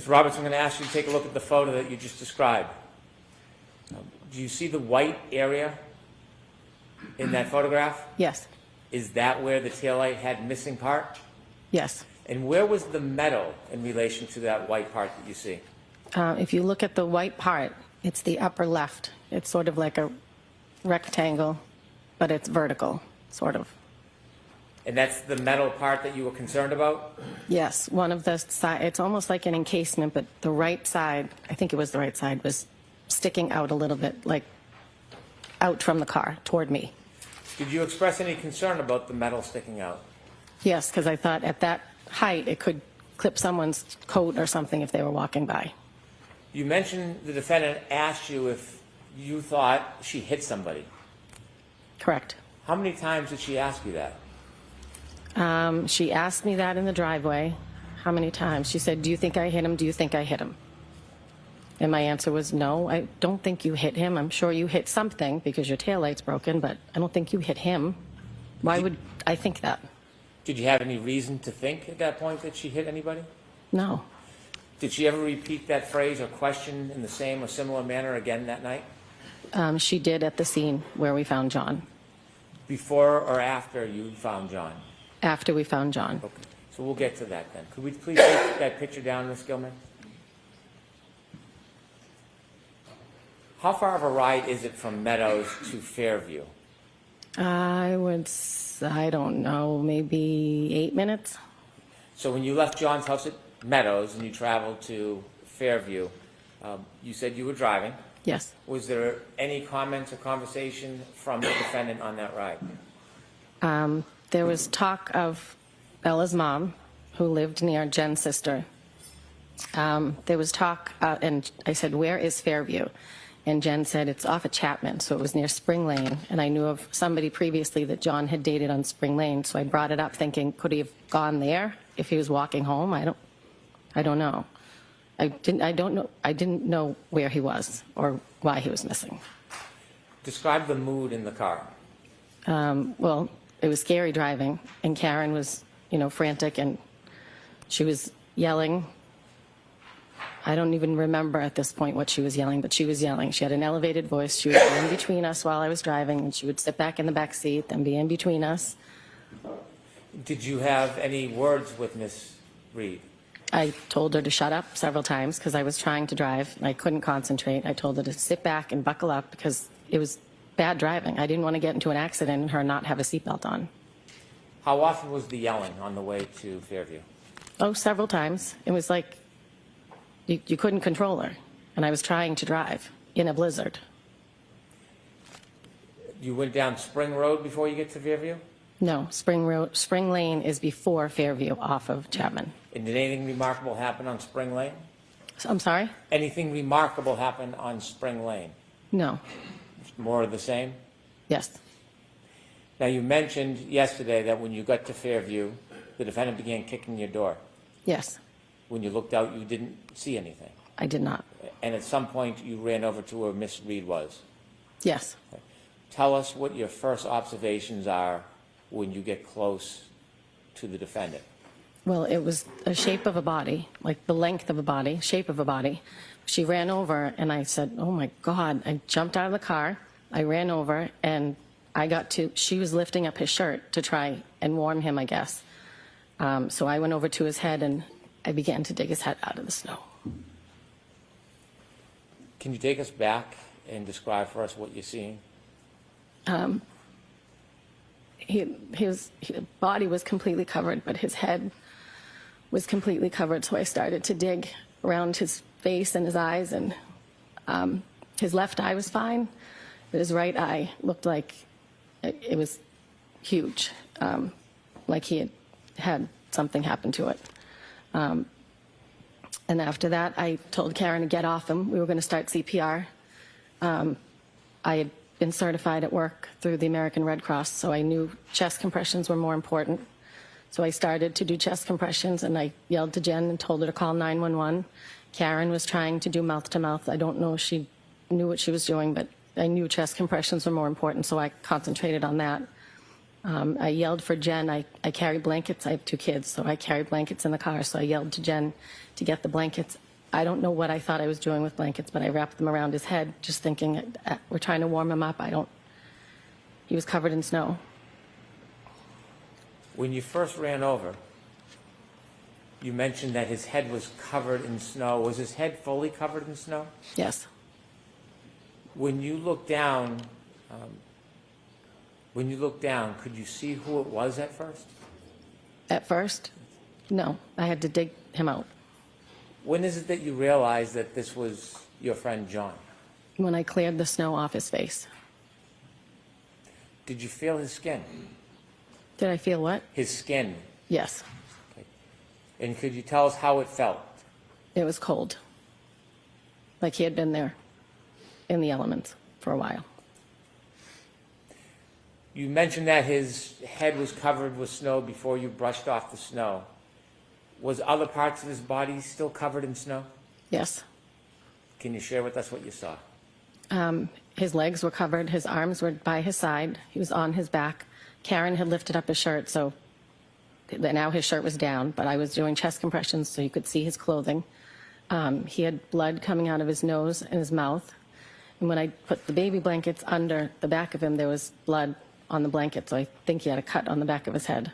Ms. Roberts, I'm going to ask you to take a look at the photo that you just described. Do you see the white area in that photograph? Yes. Is that where the taillight had missing part? Yes. And where was the metal in relation to that white part that you see? If you look at the white part, it's the upper left. It's sort of like a rectangle, but it's vertical, sort of. And that's the metal part that you were concerned about? Yes, one of the side, it's almost like an encasement, but the right side, I think it was the right side, was sticking out a little bit, like out from the car toward me. Did you express any concern about the metal sticking out? Yes, because I thought at that height it could clip someone's coat or something if they were walking by. You mentioned the defendant asked you if you thought she hit somebody. Correct. How many times did she ask you that? She asked me that in the driveway. How many times? She said, "Do you think I hit him? Do you think I hit him?" And my answer was, "No, I don't think you hit him. I'm sure you hit something because your taillight's broken, but I don't think you hit him. Why would I think that?" Did you have any reason to think at that point that she hit anybody? No. Did she ever repeat that phrase or question in the same or similar manner again that night? She did at the scene where we found John. Before or after you found John? After we found John. Okay, so we'll get to that then. Could we please take that picture down, Ms. Gilman? How far of a ride is it from Meadows to Fairview? I don't know, maybe 8 minutes. So when you left John's house at Meadows and you traveled to Fairview, you said you were driving. Yes. Was there any comments or conversation from the defendant on that ride? There was talk of Bella's mom, who lived near Jen's sister. There was talk, and I said, "Where is Fairview?" And Jen said, "It's off of Chapman," so it was near Spring Lane. And I knew of somebody previously that John had dated on Spring Lane, so I brought it up thinking, could he have gone there if he was walking home? I don't know. I didn't know where he was or why he was missing. Describe the mood in the car. Well, it was scary driving, and Karen was, frantic, and she was yelling. I don't even remember at this point what she was yelling, but she was yelling. She had an elevated voice. She would be in between us while I was driving, and she would sit back in the back seat and be in between us. Did you have any words with Miss Reed? I told her to shut up several times because I was trying to drive and I couldn't concentrate. I told her to sit back and buckle up because it was bad driving. I didn't want to get into an accident and her not have a seatbelt on. How often was the yelling on the way to Fairview? Oh, several times. It was like you couldn't control her, and I was trying to drive in a blizzard. You went down Spring Road before you get to Fairview? No, Spring Lane is before Fairview off of Chapman. And did anything remarkable happen on Spring Lane? I'm sorry? Anything remarkable happen on Spring Lane? No. More of the same? Yes. Now, you mentioned yesterday that when you got to Fairview, the defendant began kicking your door. Yes. When you looked out, you didn't see anything. I did not. And at some point, you ran over to where Miss Reed was. Yes. Okay. Tell us what your first observations are when you get close to the defendant. Well, it was a shape of a body, like the length of a body, shape of a body. She ran over, and I said, "Oh, my God." I jumped out of the car. I ran over, and she was lifting up his shirt to try and warm him, I guess. So I went over to his head, and I began to dig his head out of the snow. Can you take us back and describe for us what you're seeing? His body was completely covered, but his head was completely covered. So I started to dig around his face and his eyes, and his left eye was fine, but his right eye looked like it was huge, like he had something happen to it. And after that, I told Karen to get off him. We were going to start CPR. I had been certified at work through the American Red Cross, so I knew chest compressions were more important. So I started to do chest compressions, and I yelled to Jen and told her to call 911. Karen was trying to do mouth-to-mouth. I don't know if she knew what she was doing, but I knew chest compressions were more important, so I concentrated on that. I yelled for Jen. I carry blankets. I have 2 kids, so I carry blankets in the car, so I yelled to Jen to get the blankets I don't know what I thought I was doing with blankets, but I wrapped them around his head, just thinking, we're trying to warm him up. He was covered in snow. When you first ran over, you mentioned that his head was covered in snow. Was his head fully covered in snow? Yes. When you looked down, could you see who it was at first? At first, no. I had to dig him out. When is it that you realized that this was your friend John? When I cleared the snow off his face. Did you feel his skin? Did I feel what? His skin. Yes. Okay. And could you tell us how it felt? It was cold. Like he had been there in the elements for a while. You mentioned that his head was covered with snow before you brushed off the snow. Was other parts of his body still covered in snow? Yes. Can you share with us what you saw? His legs were covered. His arms were by his side. He was on his back. Karen had lifted up his shirt, so now his shirt was down, but I was doing chest compressions so you could see his clothing. He had blood coming out of his nose and his mouth. And when I put the baby blankets under the back of him, there was blood on the blanket, so I think he had a cut on the back of his head.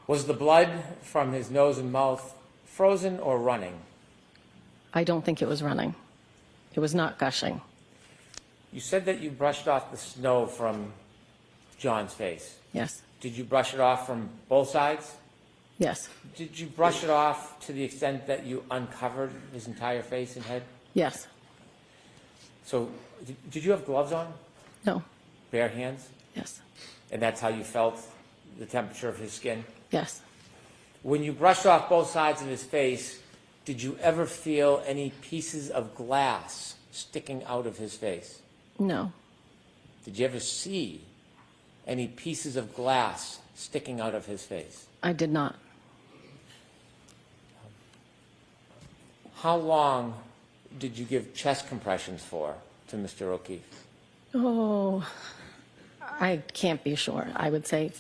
Was the blood from his nose and mouth frozen or running? I don't think it was running. It was not gushing. You said that you brushed off the snow from John's face. Yes. Did you brush it off from both sides? Yes. Did you brush it off to the extent that you uncovered his entire face and head? Yes. So, did you have gloves on? No. Bare hands? Yes. And that's how you felt the temperature of his skin? Yes. When you brushed off both sides of his face, did you ever feel any pieces of glass sticking out of his face? No. Did you ever see any pieces of glass sticking out of his face? I did not. How long did you give chest compressions for to Mr. O'Keefe? Oh, I can't be sure. I would say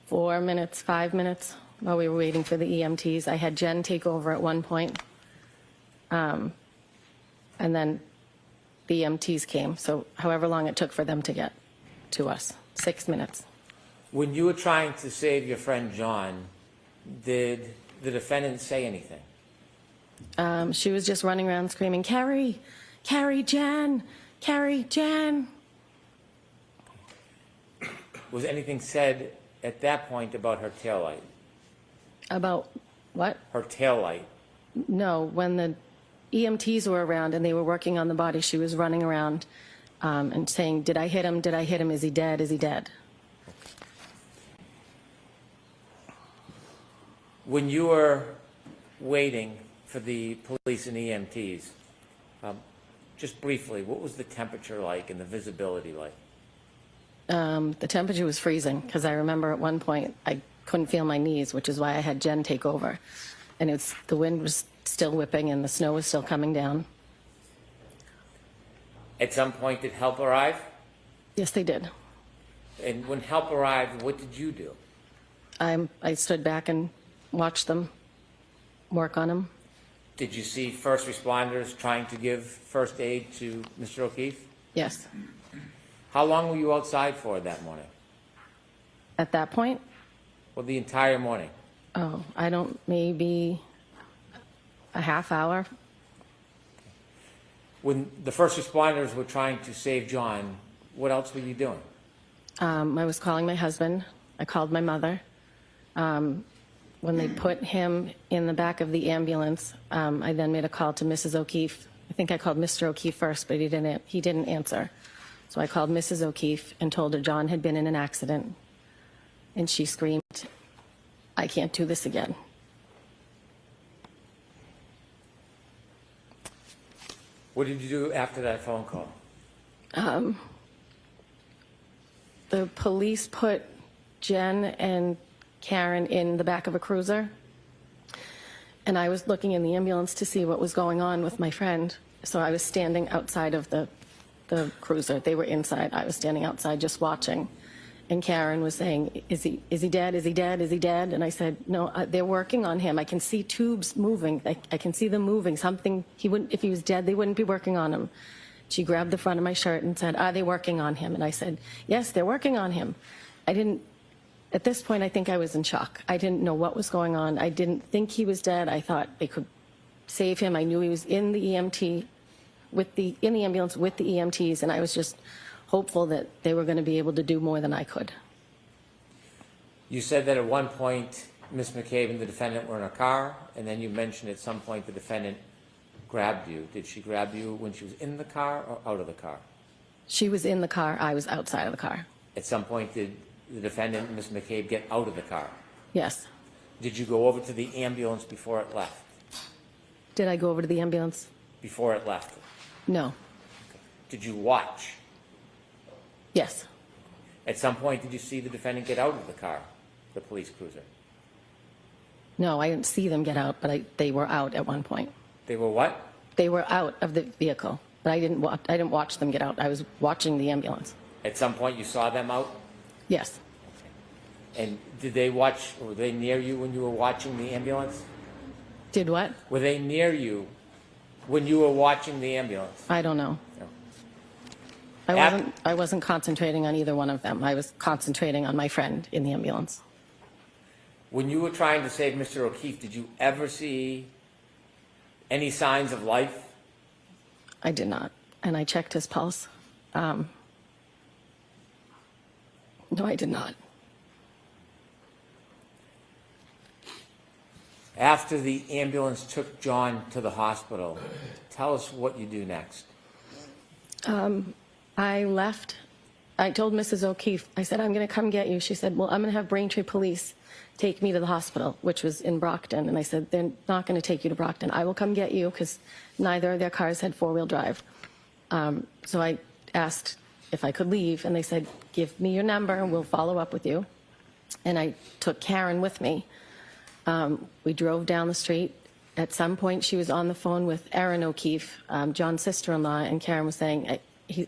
4 minutes, 5 minutes while we were waiting for the EMTs. I had Jen take over at one point, and then the EMTs came. So however long it took for them to get to us, 6 minutes. When you were trying to save your friend John, did the defendant say anything? She was just running around screaming, "Carrie, Carrie, Jen, Carrie, Jen." Was anything said at that point about her taillight? About what? Her taillight. No, when the EMTs were around and they were working on the body, she was running around and saying, "Did I hit him? Did I hit him? Is he dead? Is he dead?" When you were waiting for the police and EMTs, just briefly, what was the temperature like and the visibility like? The temperature was freezing because I remember at one point I couldn't feel my knees, which is why I had Jen take over. And the wind was still whipping and the snow was still coming down. At some point, did help arrive? Yes, they did. And when help arrived, what did you do? I stood back and watched them work on him. Did you see first responders trying to give first aid to Mr. O'Keefe? Yes. How long were you outside for that morning? At that point, Well, the entire morning. oh, maybe a half hour. When the first responders were trying to save John, what else were you doing? I was calling my husband. I called my mother. When they put him in the back of the ambulance, I then made a call to Mrs. O'Keefe. I think I called Mr. O'Keefe first, but he didn't answer. So I called Mrs. O'Keefe and told her John had been in an accident. And she screamed, "I can't do this again." What did you do after that phone call? The police put Jen and Karen in the back of a cruiser. And I was looking in the ambulance to see what was going on with my friend. So I was standing outside of the cruiser. They were inside. I was standing outside just watching. And Karen was saying, is he dead? Is he dead? Is he dead? And I said, no, they're working on him. I can see tubes moving. I can see them moving. Something, he wouldn't, if he was dead, they wouldn't be working on him. She grabbed the front of my shirt and said, are they working on him? And I said, yes, they're working on him. At this point, I think I was in shock. I didn't know what was going on. I didn't think he was dead. I thought they could save him. I knew he was in the EMT, in the ambulance with the EMTs, and I was just hopeful that they were going to be able to do more than I could. You said that at one point, Ms. McCabe and the defendant were in a car, and then you mentioned at some point the defendant grabbed you. Did she grab you when she was in the car or out of the car? She was in the car. I was outside of the car. At some point, did the defendant, Ms. McCabe, get out of the car? Yes. Did you go over to the ambulance before it left? Did I go over to the ambulance? Before it left? No. Okay. Did you watch? Yes. At some point, did you see the defendant get out of the car, the police cruiser? No, I didn't see them get out, but they were out at one point. They were what? They were out of the vehicle, but I didn't watch them get out. I was watching the ambulance. At some point, you saw them out? Yes. And did they watch, or were they near you when you were watching the ambulance? Did what? Were they near you when you were watching the ambulance? I don't know. No. I wasn't concentrating on either one of them. I was concentrating on my friend in the ambulance. When you were trying to save Mr. O'Keefe, did you ever see any signs of life? I did not. And I checked his pulse. No, I did not. After the ambulance took John to the hospital, tell us what you do next. I left. I told Mrs. O'Keefe, I said, I'm going to come get you. She said, well, I'm going to have Braintree Police take me to the hospital, which was in Brockton. And I said, they're not going to take you to Brockton. I will come get you because neither of their cars had four-wheel drive. So I asked if I could leave, and they said, give me your number and we'll follow up with you. And I took Karen with me. We drove down the street. At some point, she was on the phone with Erin O'Keefe, John's sister-in-law, and Karen was saying,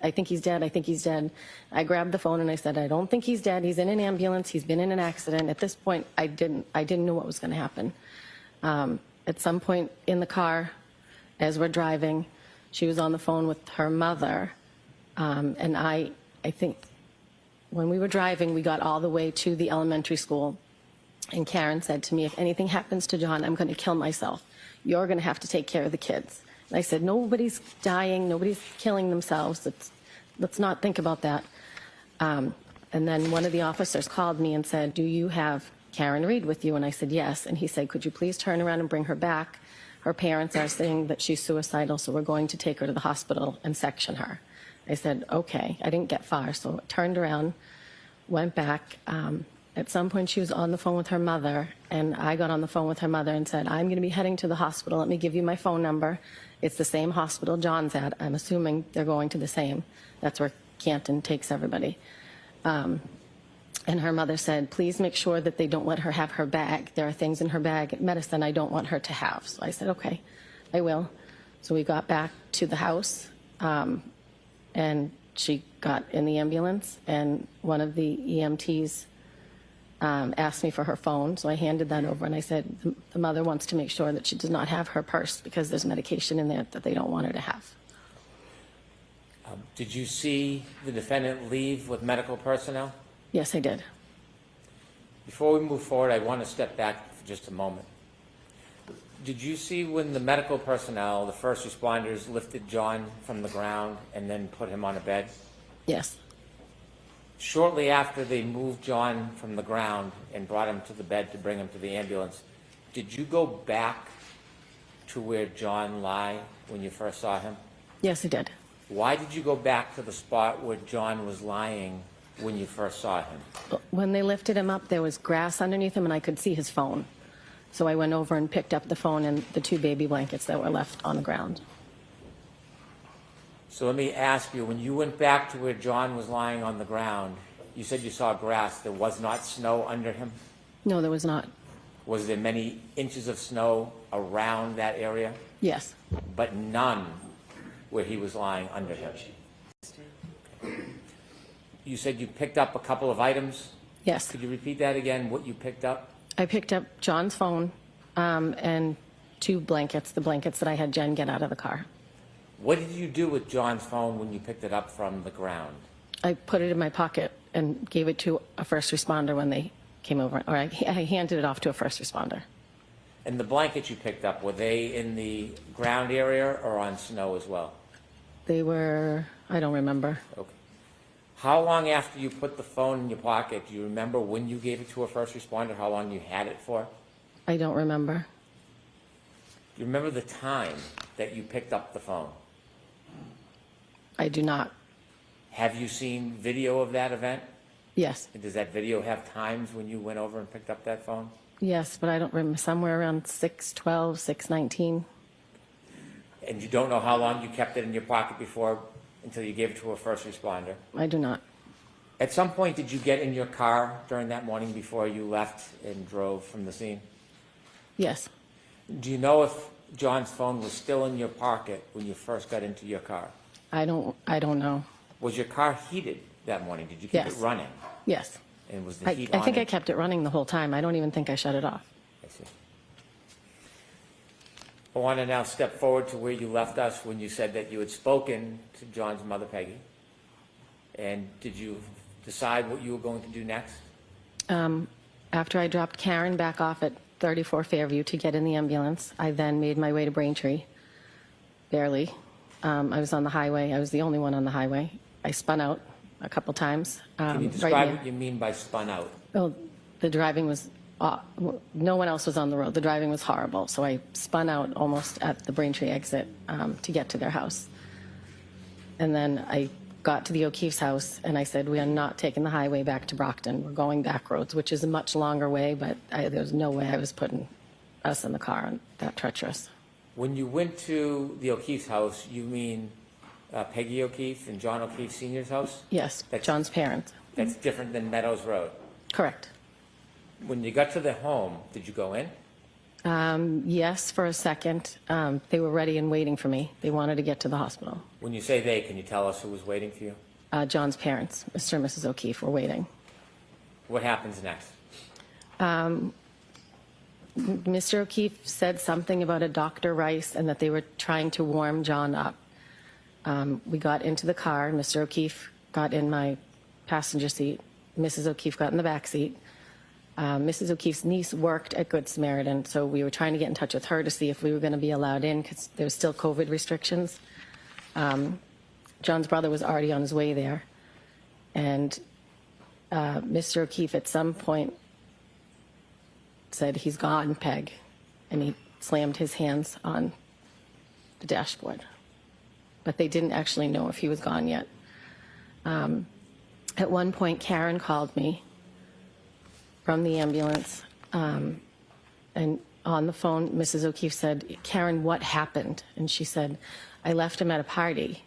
I think he's dead, I think he's dead. I grabbed the phone and I said, I don't think he's dead. He's in an ambulance. He's been in an accident. At this point, I didn't know what was going to happen. At some point in the car, as we're driving, she was on the phone with her mother. And I think when we were driving, we got all the way to the elementary school. And Karen said to me, if anything happens to John, I'm going to kill myself. You're going to have to take care of the kids. And I said, nobody's dying. Nobody's killing themselves. Let's not think about that. And then one of the officers called me and said, do you have Karen Reed with you? And I said, yes. And he said, could you please turn around and bring her back? Her parents are saying that she's suicidal, so we're going to take her to the hospital and section her. I said, okay. I didn't get far, so I turned around, went back. At some point, she was on the phone with her mother, and I got on the phone with her mother and said, I'm going to be heading to the hospital. Let me give you my phone number. It's the same hospital John's at. I'm assuming they're going to the same. That's where Canton takes everybody. And her mother said, please make sure that they don't let her have her bag. There are things in her bag, medicine I don't want her to have. So I said, okay, I will. So we got back to the house, and she got in the ambulance, and one of the EMTs asked me for her phone, so I handed that over, and I said, the mother wants to make sure that she does not have her purse because there's medication in there that they don't want her to have. Did you see the defendant leave with medical personnel? Yes, I did. Before we move forward, I want to step back for just a moment. Did you see when the medical personnel, the first responders, lifted John from the ground and then put him on a bed? Yes. Shortly after they moved John from the ground and brought him to the bed to bring him to the ambulance, did you go back to where John lay when you first saw him? Yes, I did. Why did you go back to the spot where John was lying when you first saw him? When they lifted him up, there was grass underneath him, and I could see his phone. So I went over and picked up the phone and the two baby blankets that were left on the ground. So let me ask you, when you went back to where John was lying on the ground, you said you saw grass. There was not snow under him? No, there was not. Was there many inches of snow around that area? Yes. You said you picked up a couple of items. Yes. Could you repeat that again, what you picked up? I picked up John's phone and 2 blankets, the blankets that I had Jen get out of the car. What did you do with John's phone when you picked it up from the ground? I put it in my pocket and gave it to a first responder when they came over, or I handed it off to a first responder. And the blankets you picked up, were they in the ground area or on snow as well? They were, I don't remember. Okay. How long after you put the phone in your pocket, do you remember when you gave it to a first responder, how long you had it for? I don't remember. Do you remember the time that you picked up the phone? I do not. Have you seen video of that event? Yes. And does that video have times when you went over and picked up that phone? Yes, but I don't remember, somewhere around 6:12, 6:19. And you don't know how long you kept it in your pocket before, until you gave it to a first responder? I do not. At some point, did you get in your car during that morning before you left and drove from the scene? Yes. Do you know if John's phone was still in your pocket when you first got into your car? I don't know. Was your car heated that morning? Did you keep Yes. it running? Yes. And was the heat I on? think I kept it running the whole time. I don't even think I shut it off. I see. I want to now step forward to where you left us when you said that you had spoken to John's mother, Peggy. And did you decide what you were going to do next? After I dropped Karen back off at 34 Fairview to get in the ambulance, I then made my way to Braintree, barely. I was on the highway. I was the only one on the highway. I spun out a couple times. Can you describe what you mean by spun out? Well, the driving was, no one else was on the road. The driving was horrible. So I spun out almost at the Braintree exit to get to their house. And then I got to the O'Keefe's house and I said, we are not taking the highway back to Brockton. We're going back roads, which is a much longer way, but there was no way I was putting us in the car and that treacherous. When you went to the O'Keefe's house, you mean Peggy O'Keefe and John O'Keefe Sr.'s house? Yes, John's parents. That's different than Meadows Road. Correct. When you got to the home, did you go in? Yes, for a second. They were ready and waiting for me. They wanted to get to the hospital. When you say they, can you tell us who was waiting for you? John's parents, Mr. and Mrs. O'Keefe, were waiting. What happens next? Mr. O'Keefe said something about a Dr. Rice and that they were trying to warm John up. We got into the car. Mr. O'Keefe got in my passenger seat. Mrs. O'Keefe got in the back seat. Mrs. O'Keefe's niece worked at Good Samaritan, so we were trying to get in touch with her to see if we were going to be allowed in because there was still COVID restrictions. John's brother was already on his way there. And Mr. O'Keefe at some point said, he's gone, Peg. And he slammed his hands on the dashboard. But they didn't actually know if he was gone yet. At one point, Karen called me from the ambulance. And on the phone, Mrs. O'Keefe said, Karen, what happened? And she said, I left him at a party.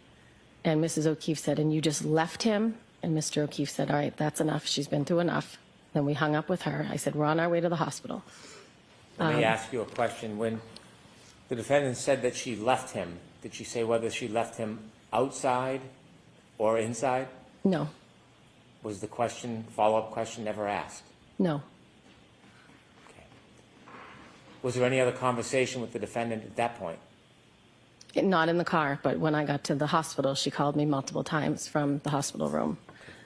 And Mrs. O'Keefe said, and you just left him? And Mr. O'Keefe said, all right, that's enough. She's been through enough. Then we hung up with her. I said, we're on our way to the hospital. Let me ask you a question. When the defendant said that she left him, did she say whether she left him outside or inside? No, Was the question, follow-up question, never asked? no. Okay. Was there any other conversation with the defendant at that point? Not in the car, but when I got to the hospital, she called me multiple times from the hospital room.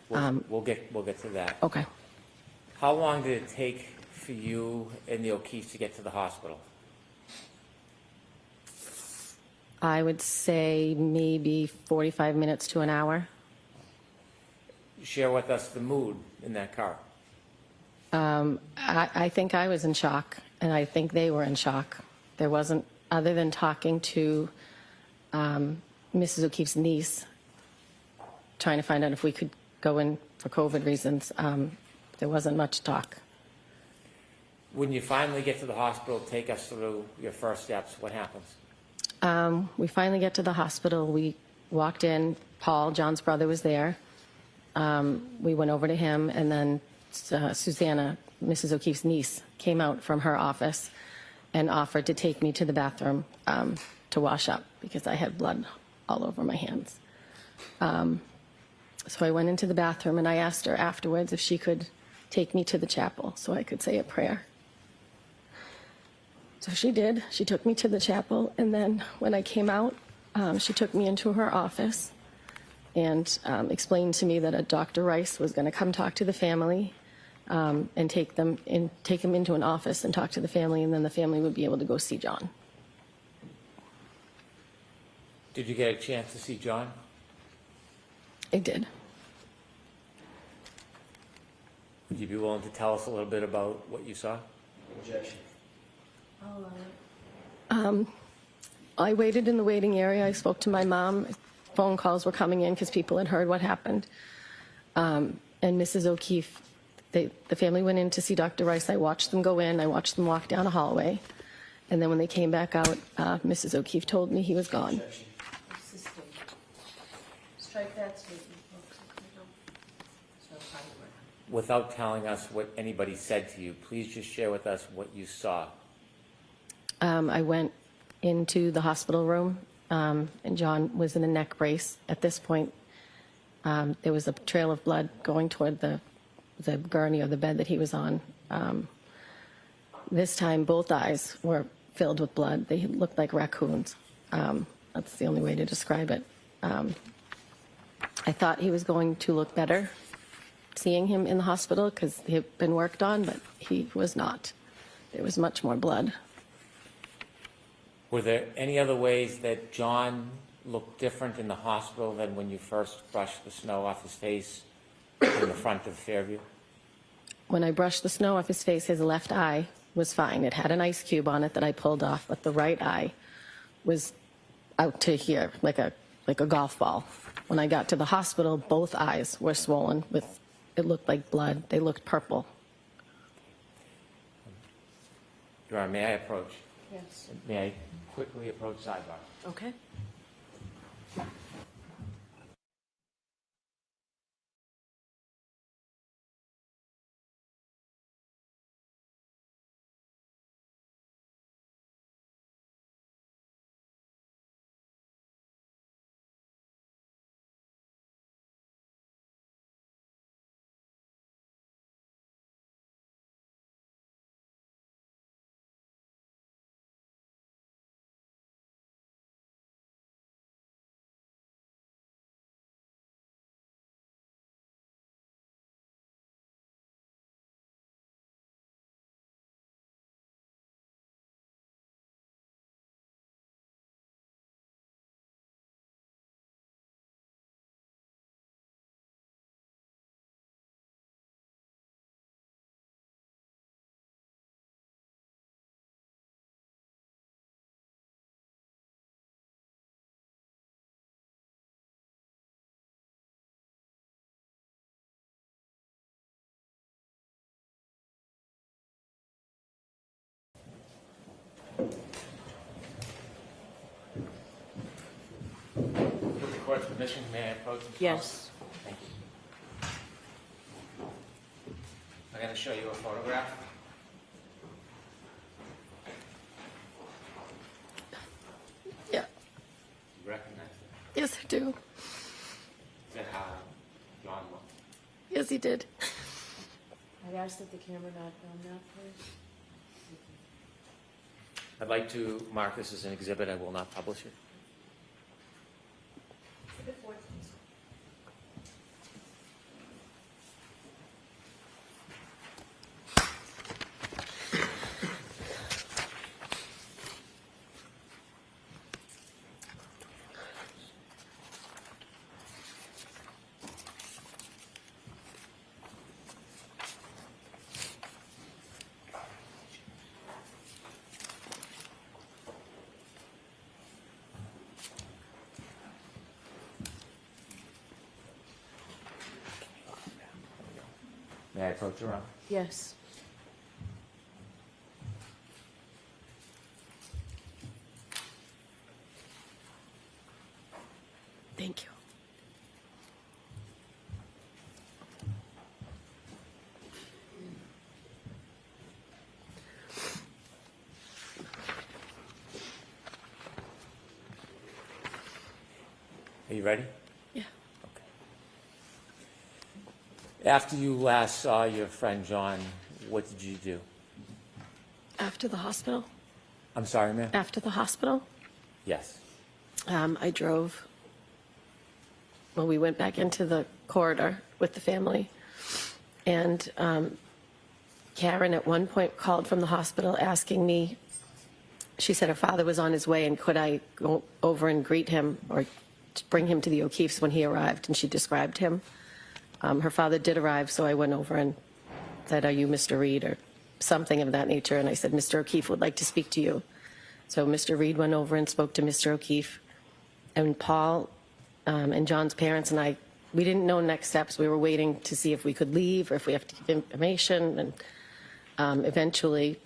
We'll get to that. Okay. How long did it take for you and the O'Keefes to get to the hospital? I would say maybe 45 minutes to an hour. Share with us the mood in that car. I think I was in shock, and I think they were in shock. There wasn't, other than talking to Mrs. O'Keefe's niece, trying to find out if we could go in for COVID reasons, there wasn't much talk. When you finally get to the hospital, take us through your first steps. What happens? We finally get to the hospital. We walked in. Paul, John's brother, was there. We went over to him, and then Susanna, Mrs. O'Keefe's niece, came out from her office and offered to take me to the bathroom to wash up because I had blood all over my hands. So I went into the bathroom and I asked her afterwards if she could take me to the chapel so I could say a prayer. So she did. She took me to the chapel, and then when I came out, she took me into her office and explained to me that a Dr. Rice was going to come talk to the family and take them into an office and talk to the family, and then the family would be able to go see John. Did you get a chance to see John? I did. Would you be willing to tell us a little bit about what you saw? Objection. I waited in the waiting area. I spoke to my mom. Phone calls were coming in because people had heard what happened. And Mrs. O'Keefe, the family went in to see Dr. Rice. I watched them go in. I watched them walk down a hallway. And then when they came back out, Mrs. O'Keefe told me he was gone. Objection. Strike that statement, folks. It's no fine word. Without telling us what anybody said to you, please just share with us what you saw. I went into the hospital room, and John was in a neck brace. At this point, there was a trail of blood going toward the gurney or the bed that he was on. This time, both eyes were filled with blood. They looked like raccoons. That's the only way to describe it. I thought he was going to look better seeing him in the hospital because he had been worked on, but he was not. There was much more blood. Were there any other ways that John looked different in the hospital than when you first brushed the snow off his face in the front of Fairview? When I brushed the snow off his face, his left eye was fine. It had an ice cube on it that I pulled off, but the right eye was out to here, like a golf ball. When I got to the hospital, both eyes were swollen with, it looked like blood. They looked purple. Your Honor, may I approach? Yes. May I quickly approach sidebar? Okay. With the court's permission, may I approach? Yes. Thank you. I'm going to show you a photograph. Yeah. You recognize it? Yes, I do. Is that how John looked? Yes, he did. I'd ask that the camera not on that, please. I'd like to mark this as an exhibit. I will not publish it. May I approach your Honor? Yes. Thank you. Are you ready? Yeah. Okay. After you last saw your friend John, what did you do? After the hospital? I'm sorry, ma'am? After the hospital, Yes. I drove, well, we went back into the corridor with the family. And Karen at one point called from the hospital asking me, she said her father was on his way and could I go over and greet him or bring him to the O'Keeffe's when he arrived, and she described him. Her father did arrive, so I went over and said, "Are you Mr. Reed?" or something of that nature, and I said, "Mr. O'Keefe would like to speak to you." So Mr. Reed went over and spoke to Mr. O'Keefe, and Paul and John's parents and I, we didn't know next steps. We were waiting to see if we could leave or if we have to give information, and eventually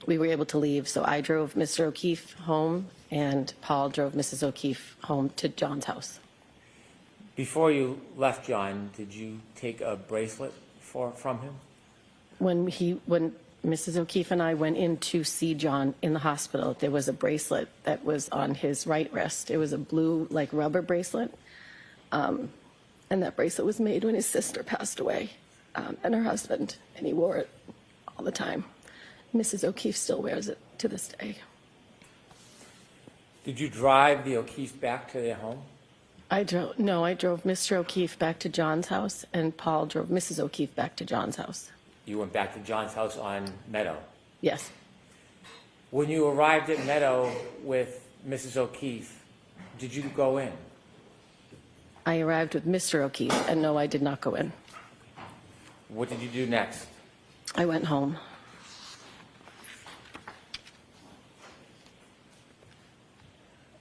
we were able to leave. So I drove Mr. O'Keefe home, and Paul drove Mrs. O'Keefe home to John's house. Before you left John, did you take a bracelet from him? When Mrs. O'Keefe and I went in to see John in the hospital, there was a bracelet that was on his right wrist. It was a blue, like, rubber bracelet. And that bracelet was made when his sister passed away, and her husband, and he wore it all the time. Mrs. O'Keefe still wears it to this day. Did you drive the O'Keefe back to their home? I drove Mr. O'Keefe back to John's house, and Paul drove Mrs. O'Keefe back to John's house. You went back to John's house on Meadow. Yes. When you arrived at Meadow with Mrs. O'Keefe, did you go in? I arrived with Mr. O'Keefe, and no, I did not go in. What did you do next? I went home.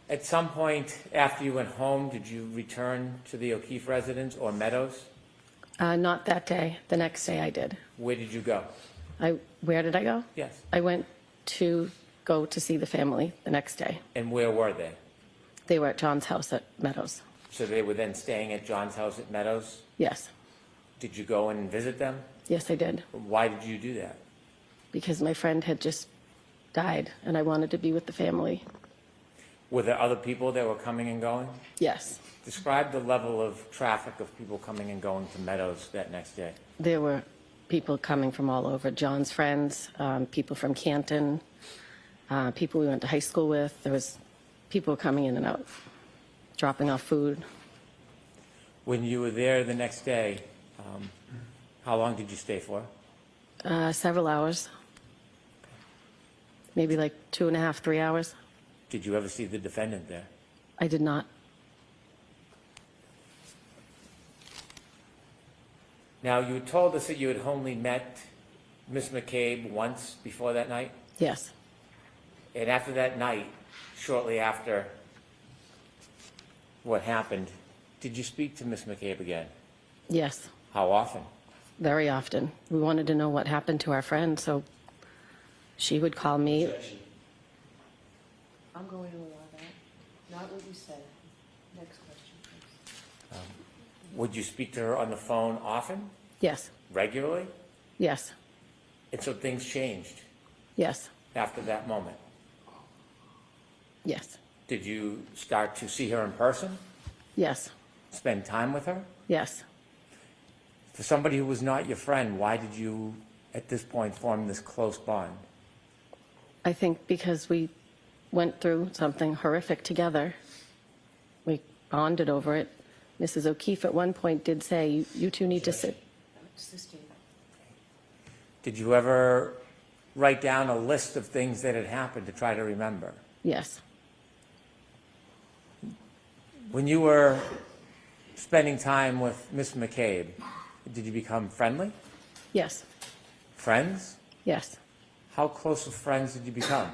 At some point after you went home, did you return to the O'Keefe residence or Meadows? Not that day. The next day I did. Where did you go? Where did I go? Yes. I went to go to see the family the next day. And where were they? They were at John's house at Meadows. So they were then staying at John's house at Meadows? Yes. Did you go in and visit them? Yes, I did. Why did you do that? Because my friend had just died, and I wanted to be with the family. Were there other people that were coming and going? Yes. Describe the level of traffic of people coming and going to Meadows that next day. There were people coming from all over. John's friends, people from Canton, people we went to high school with. There was people coming in and out, dropping off food. When you were there the next day, how long did you stay for? Several hours. Maybe like 2.5, 3 hours. Did you ever see the defendant there? I did not. Now, you told us that you had only met Miss McCabe once before that night? Yes. And after that night, shortly after what happened, did you speak to Miss McCabe again? Yes. How often? Very often. We wanted to know what happened to our friend, so she would call me. I'm going to allow that. Not what you said. Next question, please. Would you speak to her on the phone often? Yes. Regularly? Yes. And so things changed Yes. after that moment. Yes. Did you start to see her in person? Yes. Spend time with her? Yes. For somebody who was not your friend, why did you, at this point, form this close bond? I think because we went through something horrific together. We bonded over it. Mrs. O'Keefe at one point did say, you two need to sit. Assisting. Did you ever write down a list of things that had happened to try to remember? Yes. When you were spending time with Miss McCabe, did you become friendly? Yes. Friends? Yes. How close of friends did you become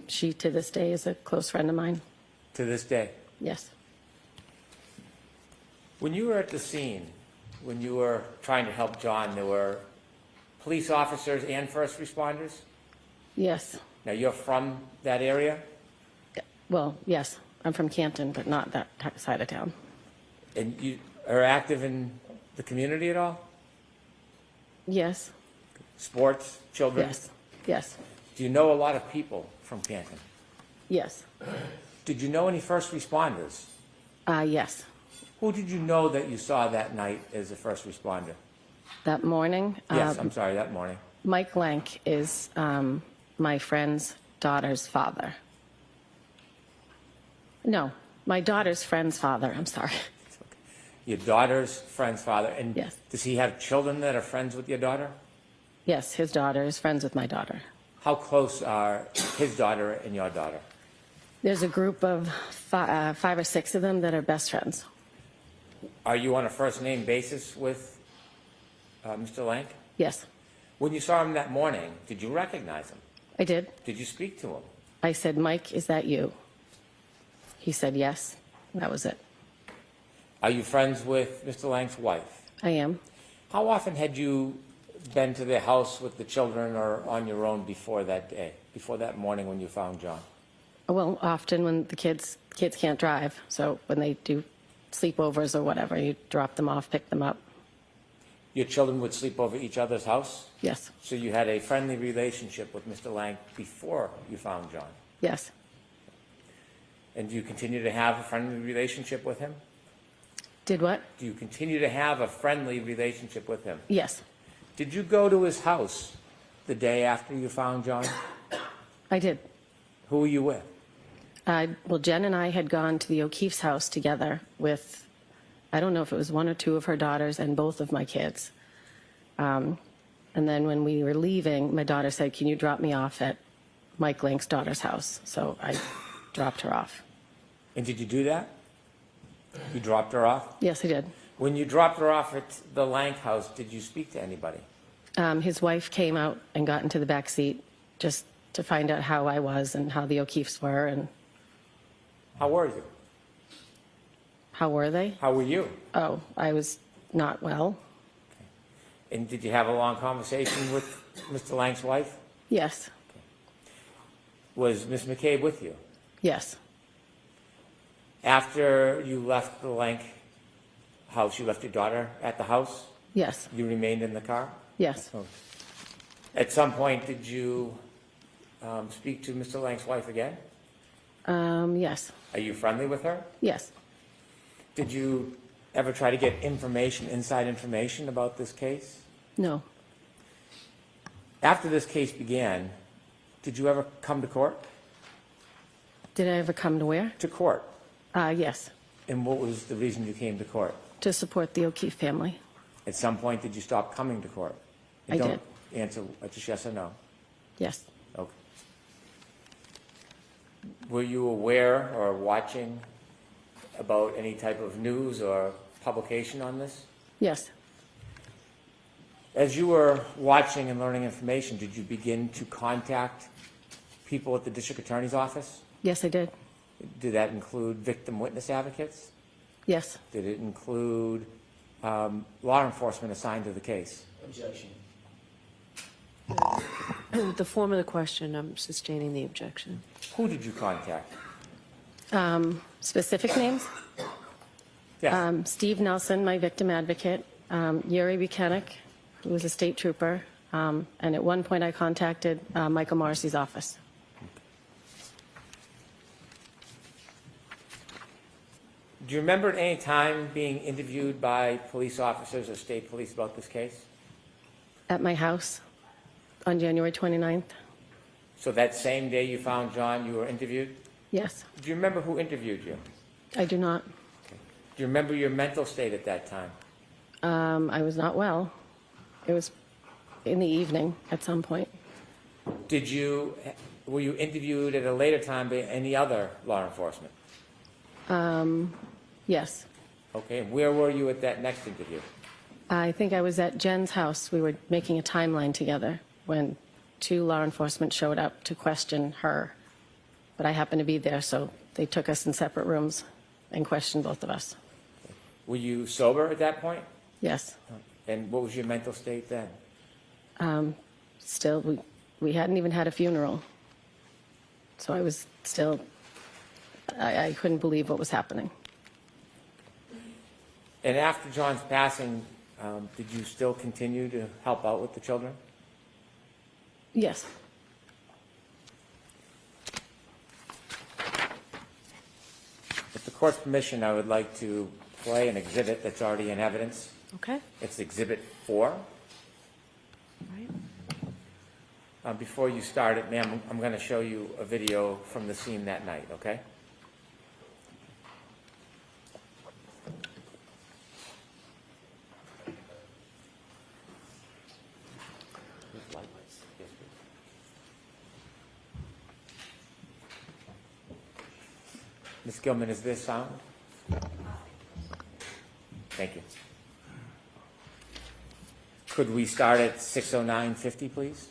She, to this day, is a close friend of mine. to this day? Yes. When you were at the scene, when you were trying to help John, there were police officers and first responders? Yes. Now, you're from that area, Well, yes. I'm from Canton, but not that side of town. and you are active in the community at all? Yes. Sports, children? Yes. Yes. Do you know a lot of people from Canton? Yes. Did you know any first responders? Yes. Who did you know that you saw that night as a first responder? That morning, Yes, I'm sorry, that morning. Mike Lank is my friend's daughter's father. No, my daughter's friend's father, I'm sorry. Your daughter's friend's father. And Yes. does he have children that are friends with your daughter? Yes, his daughter is friends with my daughter. How close are his daughter and your daughter? There's a group of 5 or 6 of them that are best friends. Are you on a first-name basis with Mr. Lank? Yes, When you saw him that morning, did you recognize him? I did. Did you speak to him? I said, Mike, is that you? He said, yes. That was it. Are you friends with Mr. Lank's wife? I am. How often had you been to their house with the children or on your own before that day, before that morning when you found John? Well, often when the kids can't drive, so when they do sleepovers or whatever, you drop them off, pick them up. Your children would sleep over each other's house? Yes, So you had a friendly relationship with Mr. Lank before you found John? yes. And do you continue to have a friendly relationship with him? Did what? Do you continue to have a friendly relationship with him? Yes, Did you go to his house the day after you found John? I did. Who were you with? Well, Jen and I had gone to the O'Keefe's house together with, I don't know if it was 1 or 2 of her daughters and both of my kids. And then when we were leaving, my daughter said, can you drop me off at Mike Lank's daughter's house? So I dropped her off. And did you do that? You dropped her off? Yes, I did. When you dropped her off at the Lank house, did you speak to anybody? His wife came out and got into the back seat just to find out how I was and how the O'Keefes were and How were you? how were they? How were you? Oh, I was not well. And did you have a long conversation with Mr. Lank's wife? Yes, Was Miss McCabe with you? yes, After you left the Lank house, you left your daughter at the house? yes, You remained in the car? yes. At some point, did you speak to Mr. Lank's wife again? Yes, Are you friendly with her? yes. Did you ever try to get information, inside information about this case? No, After this case began, did you ever come to court? did I ever come to where? To court. Yes, And what was the reason you came to court? to support the O'Keefe family. At some point, did you stop coming to court? And I don't did. Answer just yes or no. Yes, Okay. Were you aware or watching about any type of news or publication on this? yes, As you were watching and learning information, did you begin to contact people at the district attorney's office? yes, I did. Did that include victim witness advocates? Yes, Did it include law enforcement assigned to the case? Objection. The form of the question, I'm sustaining the objection. Who did you contact? specific names? Yes. Steve Nelson, my victim advocate, Yuri Buchanan, who was a state trooper, and at one point I contacted Michael Morrissey's office. Do you remember at any time being interviewed by police officers or state police about this case? At my house on January 29th? So that same day you found John, you were interviewed? Yes, Do you remember who interviewed you? I do not. Do you remember your mental state at that time? I was not well. It was in the evening at some point. Were you interviewed at a later time by any other law enforcement? Yes. Okay, and where were you at that next interview? I think I was at Jen's house. We were making a timeline together when 2 law enforcement showed up to question her. But I happened to be there, so they took us in separate rooms and questioned both of us. Were you sober at that point? Yes. And what was your mental state then? Still, we hadn't even had a funeral. So I was still, I couldn't believe what was happening. And after John's passing, did you still continue to help out with the children? Yes. With the court's permission, I would like to display an exhibit that's already in evidence. Okay. It's Exhibit 4. Right. Before you start it, ma'am, I'm going to show you a video from the scene that night, okay? Ms. Gilman, is this sound? Thank you. Could we start at 6:09:50, please?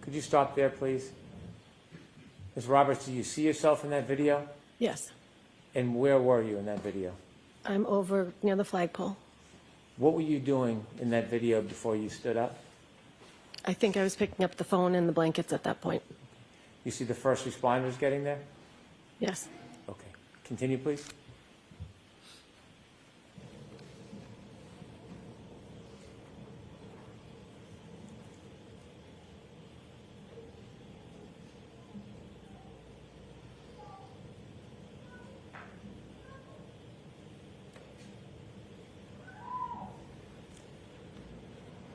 Could you stop there, please? Ms. Roberts, do you see yourself in that video? Yes. And where were you in that video? I'm over near the flagpole. What were you doing in that video before you stood up? I think I was picking up the phone and the blankets at that point. You see the first responders getting there? Yes. Okay. Continue, please.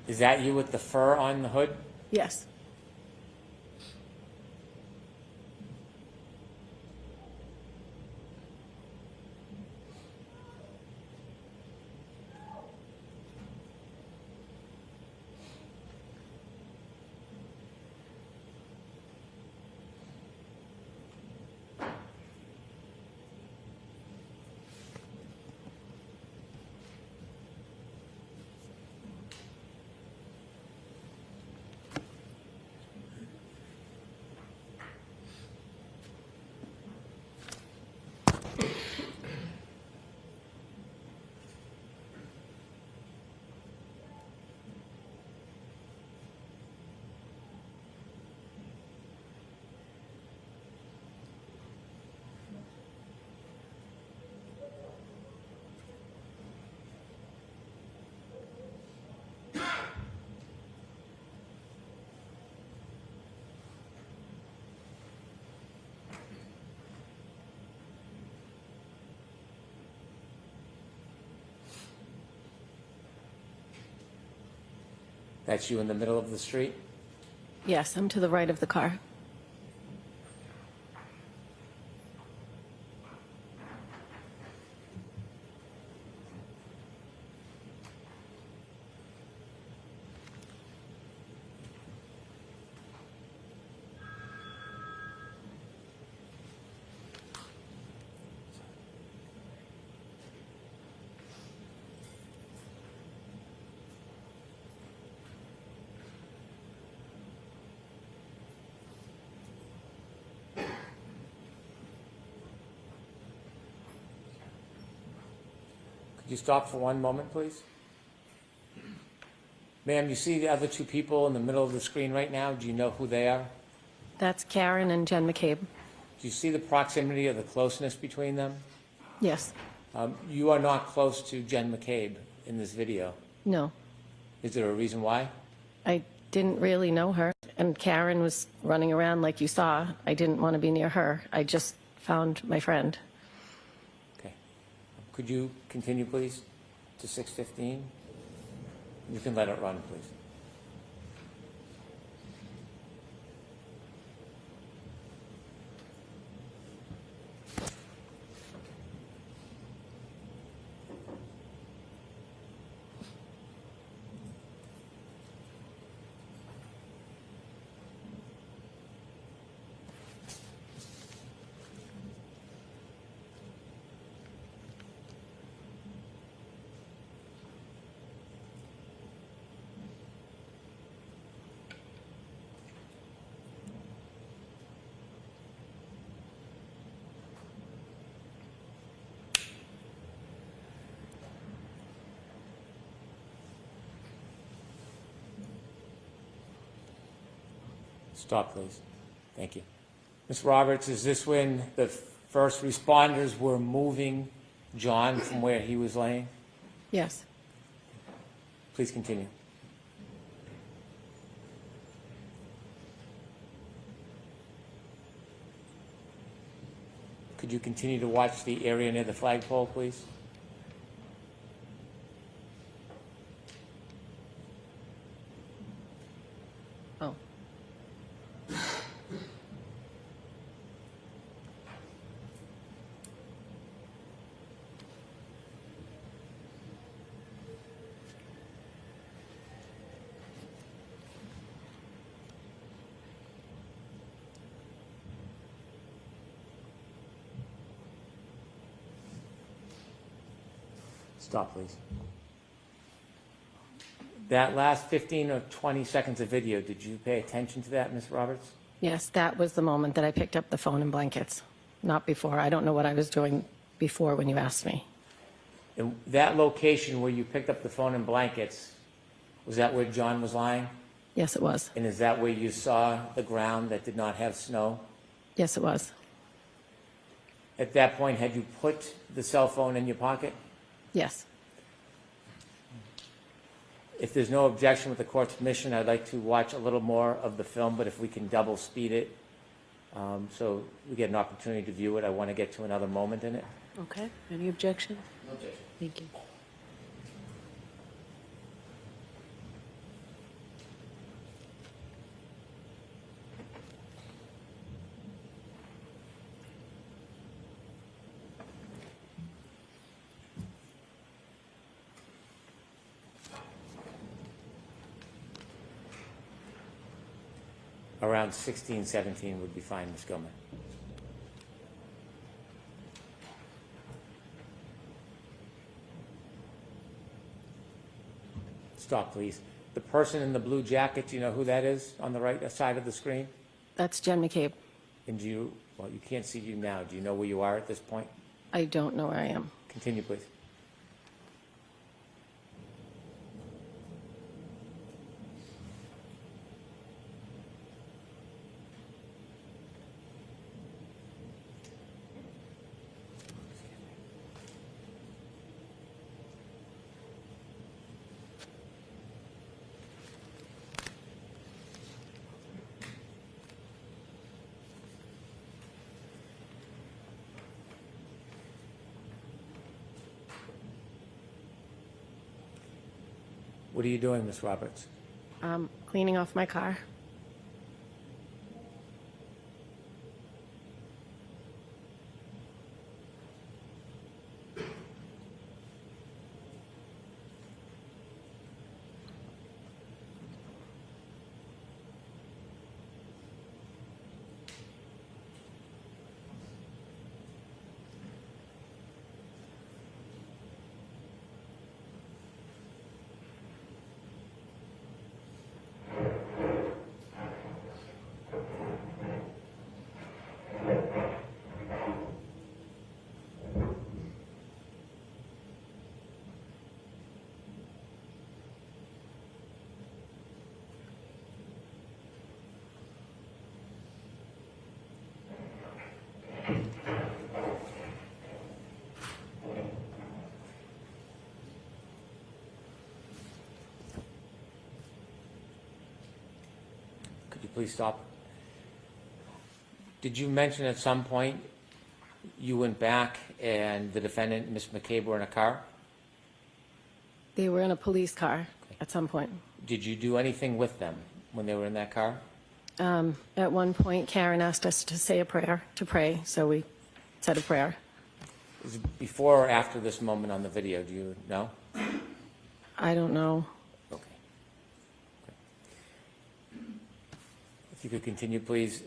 Is that you with the fur on the hood? Yes. That's you in the middle of the street? Yes, I'm to the right of the car. Could you stop for one moment, please? Ma'am, you see the other two people in the middle of the screen right now? Do you know who they are? That's Karen and Jen McCabe. Do you see the proximity or the closeness between them? Yes. You are not close to Jen McCabe in this video. No. Is there a reason why? I didn't really know her, and Karen was running around like you saw. I didn't want to be near her. I just found my friend. Okay. Could you continue, please, to 6:15? You can let it run, please. Stop, please. Thank you. Ms. Roberts, is this when the first responders were moving John from where he was laying? Yes. Please continue. Could you continue to watch the area near the flagpole, please? Oh. Stop, please. That last 15 or 20 seconds of video, did you pay attention to that, Ms. Roberts? Yes, that was the moment that I picked up the phone and blankets. Not before. I don't know what I was doing before when you asked me. And that location where you picked up the phone and blankets, was that where John was lying? Yes, it was. And is that where you saw the ground that did not have snow? Yes, it was. At that point, had you put the cell phone in your pocket? Yes. If there's no objection with the court's permission, I'd like to watch a little more of the film, but if we can double speed it, so we get an opportunity to view it. I want to get to another moment in it. Okay, any objection? No objection. Thank you. Around 16, 17 would be fine, Ms. Gilman. Stop, please. The person in the blue jacket, do you know who that is on the right side of the screen? That's Jen McCabe. And do you, well, you can't see you now. Do you know where you are at this point? I don't know where I am. Continue, please. What are you doing, Ms. Roberts? Cleaning off my car. please stop? Did you mention at some point you went back and the defendant and Ms. McCabe were in a car? They were in a police car at some point. Did you do anything with them when they were in that car? At one point, Karen asked us to say a prayer, to pray, so we said a prayer. Is it before or after this moment on the video? Do you know? I don't know. Okay. If you could continue, please.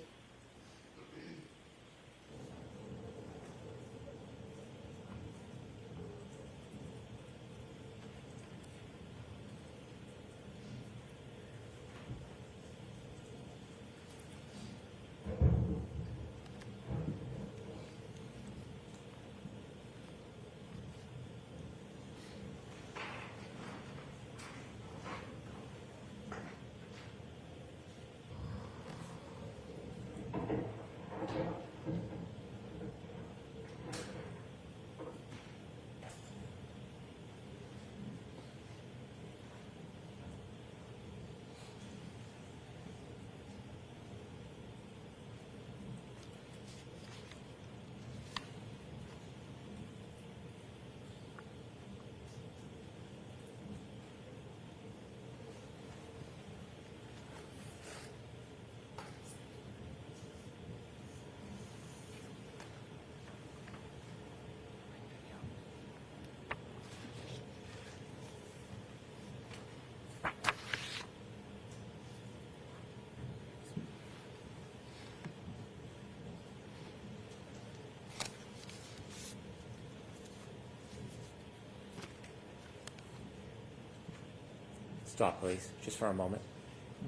Stop, please, just for a moment.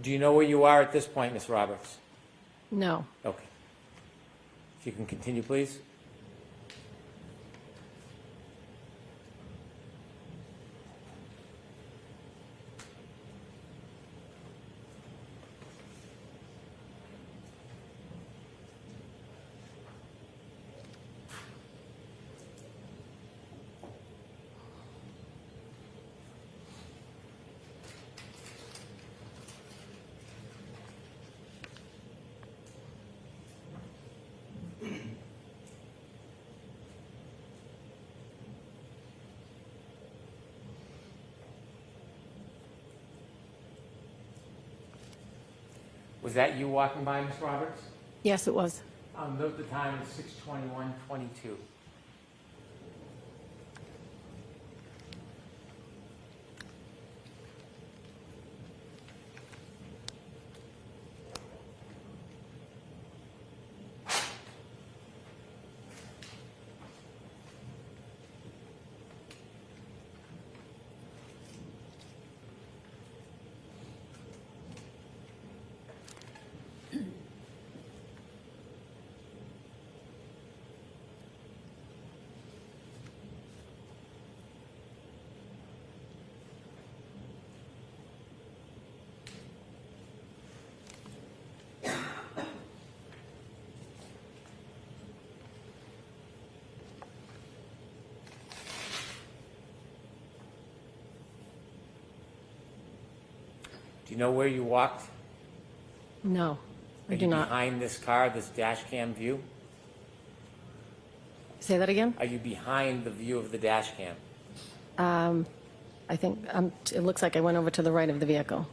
Do you know where you are at this point, Ms. Roberts? No. Okay. If you can continue, please. Was that you walking by, Ms. Roberts? Yes, it was. Note the time is 6:21:22. Do you know where you walked? No, I Are do you not. behind this car, this dash cam view? Say that again? Are you behind the view of the dash cam? I think it looks like I went over to the right of the vehicle.